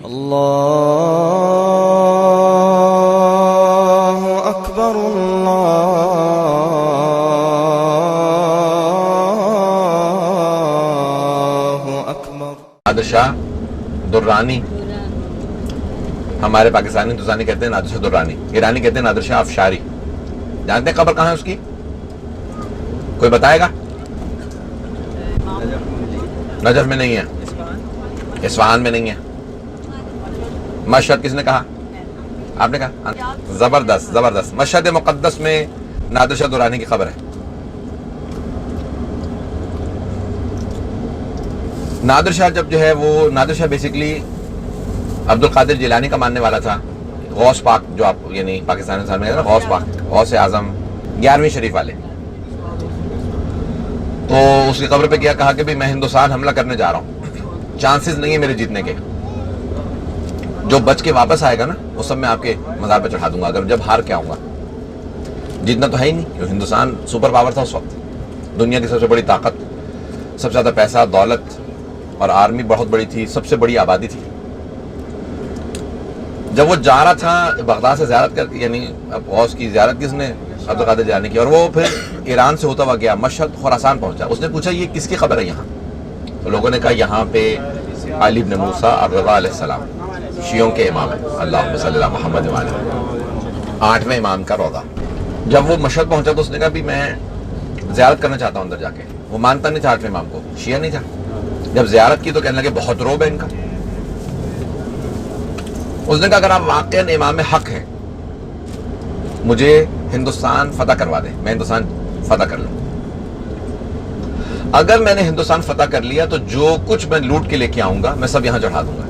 اللہ اکبر اللہ اکبر۔ نادر شاہ درانی، ہمارے پاکستانی ہندوستانی کہتے ہیں نادر شاہ درانی، ایرانی کہتے ہیں نادر شاہ افشاری۔ جانتے ہیں قبر کہاں ہے اس کی؟ کوئی بتائے گا؟ نجف میں نہیں ہے، اصفہان میں نہیں ہے۔ مشہد کس نے کہا؟ آپ نے کہا؟ زبردست زبردست۔ مشہد مقدس میں نادر شاہ درانی کی قبر ہے۔ نادر شاہ جب جو ہے وہ نادر شاہ بیسیکلی عبد القادر جیلانی کا ماننے والا تھا، غوث پاک جو آپ یعنی پاکستان میں غوث پاک، غوث اعظم 11ویں شریف والے۔ تو اس کی قبر پہ کیا کہا کہ بھی میں ہندوستان حملہ کرنے جا رہا ہوں، چانسز نہیں ہے میرے جیتنے کے، جو بچ کے واپس آئے گا نا وہ سب میں آپ کے مزار پہ چڑھا دوں گا، اگر جب ہار کے آؤں گا۔ جیتنا تو ہے ہی نہیں، کیونکہ ہندوستان سپر پاور تھا اس وقت، دنیا کی سب سے بڑی طاقت، سب سے زیادہ پیسہ دولت اور آرمی بہت بڑی تھی، سب سے بڑی آبادی تھی۔ جب وہ جا رہا تھا بغداد سے زیارت کر، یعنی غوث کی زیارت کس نے؟ عبد القادر جیلانی کی، اور وہ پھر ایران سے ہوتا ہوا گیا، مشہد خراسان پہنچا۔ اس نے پوچھا یہ کس کی خبر ہے یہاں؟ تو لوگوں نے کہا یہاں پہ علی بن موسیٰ الرضا علیہ السلام شیعوں کے امام ہیں، اللہم صلی اللہ محمد وعلیہ، 8ویں امام کا روضہ۔ جب وہ مشہد پہنچا تو اس نے کہا بھی میں زیارت کرنا چاہتا ہوں اندر جا کے۔ وہ مانتا نہیں تھا 8ویں امام کو، شیعہ نہیں تھا۔ جب زیارت کی تو کہنے لگے بہت روب ہے ان کا۔ اس نے کہا اگر آپ واقعاً امام حق ہیں مجھے ہندوستان فتح کروا دیں، میں ہندوستان فتح کر لوں۔ اگر میں نے ہندوستان فتح کر لیا تو جو کچھ میں لوٹ کے لے کے آؤں گا میں سب یہاں چڑھا دوں گا۔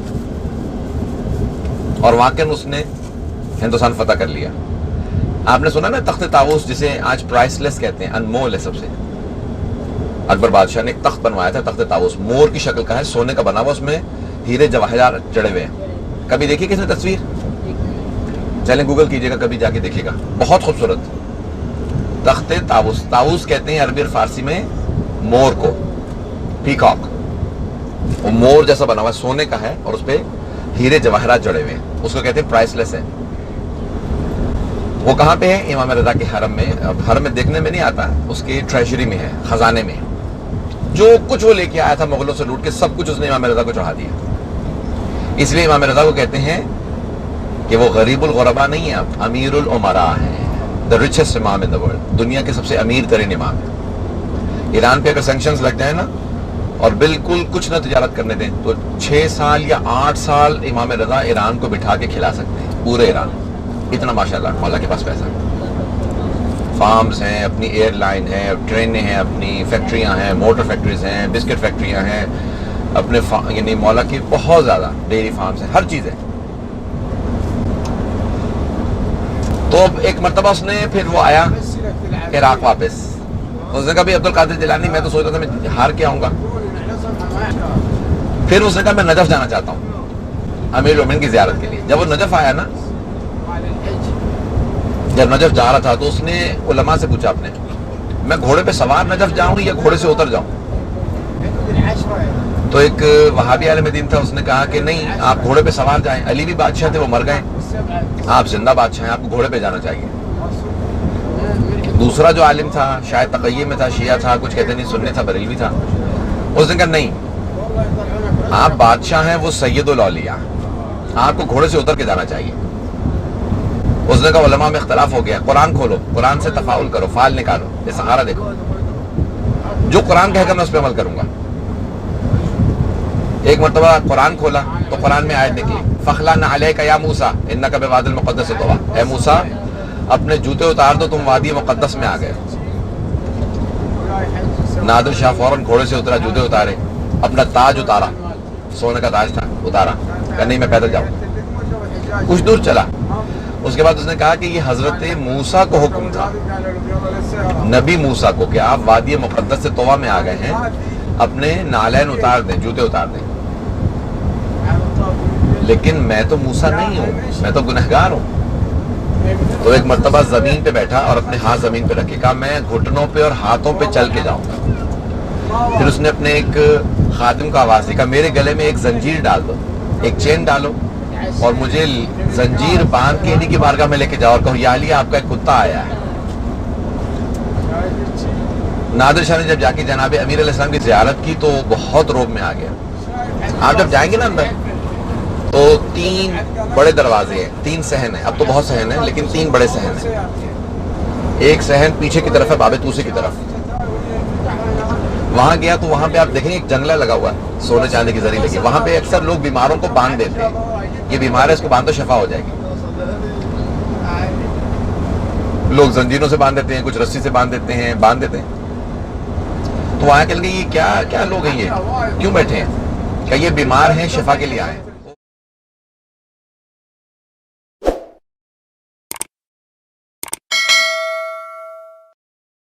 اور واقعاً اس نے ہندوستان فتح کر لیا۔ آپ نے سنا نا تخت طاووس، جسے آج پرائس لیس کہتے ہیں، انمول ہے سب سے۔ اکبر بادشاہ نے ایک تخت بنوایا تھا، تخت طاووس، مور کی شکل کا ہے، سونے کا بنا ہوا، اس میں ہیرے جواہرات جڑے ہوئے ہیں۔ کبھی دیکھیے کس نے تصویر؟ چلیں گوگل کیجئے گا، کبھی جا کے دیکھیے گا، بہت خوبصورت تخت طاووس۔ طاووس کہتے ہیں عربی اور فارسی میں مور کو، پیکاک۔ وہ مور جیسا بنا ہوا ہے، سونے کا ہے، اور اس پہ ہیرے جواہرات جڑے ہوئے ہیں، اس کو کہتے ہیں پرائس لیس ہے۔ وہ کہاں پہ ہے؟ امام رضا کے حرم میں۔ حرم میں دیکھنے میں نہیں آتا، اس کی ٹریجری میں ہے، خزانے میں۔ جو کچھ وہ لے کے آیا تھا مغلوں سے لوٹ کے، سب کچھ اس نے امام رضا کو چڑھا دیا۔ اس لیے امام رضا کو کہتے ہیں کہ وہ غریب الغربا نہیں ہے، امیر الامراء ہیں، the richest امام in the world، دنیا کے سب سے امیر ترین امام ہیں۔ ایران پہ اگر سینکشنز لگ جائیں نا اور بالکل کچھ نہ تجارت کرنے دیں تو 6 سال یا 8 سال امام رضا ایران کو بٹھا کے کھلا سکتے ہیں، پورے ایران۔ اتنا ماشاءاللہ مولا کے پاس پیسہ ہے، فارمز ہیں، اپنی ایئر لائن ہے، ٹرینیں ہیں، اپنی فیکٹریاں ہیں، موٹر فیکٹریز ہیں، بسکٹ فیکٹریاں ہیں، اپنے یعنی مولا کی بہت زیادہ ڈیری فارمز ہیں، ہر چیز ہے۔ تو ایک مرتبہ اس نے پھر وہ آیا عراق واپس، اس نے کہا بھی عبد القادر جیلانی میں تو سوچ رہا تھا میں ہار کے آؤں گا۔ پھر اس نے کہا میں نجف جانا چاہتا ہوں امیر المومنین کی زیارت کے لیے۔ جب وہ نجف آیا نا، جب نجف جا رہا تھا تو اس نے علماء سے پوچھا اپنے، میں گھوڑے پہ سوار نجف جاؤں یا گھوڑے سے اتر جاؤں؟ تو ایک وہابی عالم دین تھا، اس نے کہا کہ نہیں آپ گھوڑے پہ سوار جائیں، علی بھی بادشاہ تھے وہ مر گئے، آپ زندہ بادشاہ ہیں، آپ کو گھوڑے پہ جانا چاہیے۔ دوسرا جو عالم تھا شاید تقیہ میں تھا، شیعہ تھا، کچھ کہتے نہیں، سنی تھا، بریلوی تھا، اس نے کہا نہیں آپ بادشاہ ہیں، وہ سید الاولیاء، آپ کو گھوڑے سے اتر کے جانا چاہیے۔ اس نے کہا علماء میں اختلاف ہو گیا، قرآن کھولو، قرآن سے تفاعل کرو، فعال نکالو، یہ سہارا دیکھو، جو قرآن کہے گا میں اس پہ عمل کروں گا۔ ایک مرتبہ قرآن کھولا تو قرآن میں آیت نکلی، فَخْلَعْنَ عَلَيْكَ يَا مُوسَىٰ إِنَّكَ بِوَادِ الْمُقَدَّسِ طُوَىٰ، اے موسیٰ اپنے جوتے اتار دو، تم وادی مقدس میں آ گئے۔ نادر شاہ فوراً گھوڑے سے اترا، جوتے اتارے، اپنا تاج اتارا، سونے کا تاج تھا، اتارا، کہا نہیں میں پیدل جاؤں۔ کچھ دور چلا، اس کے بعد اس نے کہا کہ یہ حضرت موسیٰ کو حکم تھا، نبی موسیٰ کو، کہ آپ وادی مقدس سے طویٰ میں آ گئے ہیں، اپنے نالین اتار دیں، جوتے اتار دیں۔ لیکن میں تو موسیٰ نہیں ہوں، میں تو گنہگار ہوں۔ تو ایک مرتبہ زمین پہ بیٹھا اور اپنے ہاتھ زمین پہ رکھے، کہا میں گھٹنوں پہ اور ہاتھوں پہ چل کے جاؤں گا۔ پھر اس نے اپنے ایک خادم کا آواز دی، کہا میرے گلے میں ایک زنجیر ڈال دو، ایک چین ڈالو اور مجھے زنجیر باندھ کے انہی کی بارگاہ میں لے کے جاؤ اور کہو یا علی آپ کا ایک کتا آیا ہے. نادر شاہ نے جب جا کے جناب امیر علیہ السلام کی زیارت کی تو بہت روب میں آ گیا. آپ جب جائیں گے نا اندر تو 3 بڑے دروازے ہیں, 3 صحن ہیں, اب تو بہت صحن ہیں لیکن 3 بڑے صحن ہیں. ایک صحن پیچھے کی طرف ہے باب طوسی کی طرف. وہاں گیا تو وہاں پہ آپ دیکھیں ایک جنگلہ لگا ہوا ہے, سونے چاندی کی زری لگی. وہاں پہ اکثر لوگ بیماروں کو باندھ دیتے ہیں, یہ بیمار ہے اس کو باندھ تو شفا ہو جائے گی. لوگ زنجیروں سے باندھ دیتے ہیں, کچھ رسی سے باندھ دیتے ہیں. تو وہاں کہنے لگے یہ کیا لوگ ہیں, یہ کیوں بیٹھے ہیں؟ کہ یہ بیمار ہیں, شفا کے لیے آئے.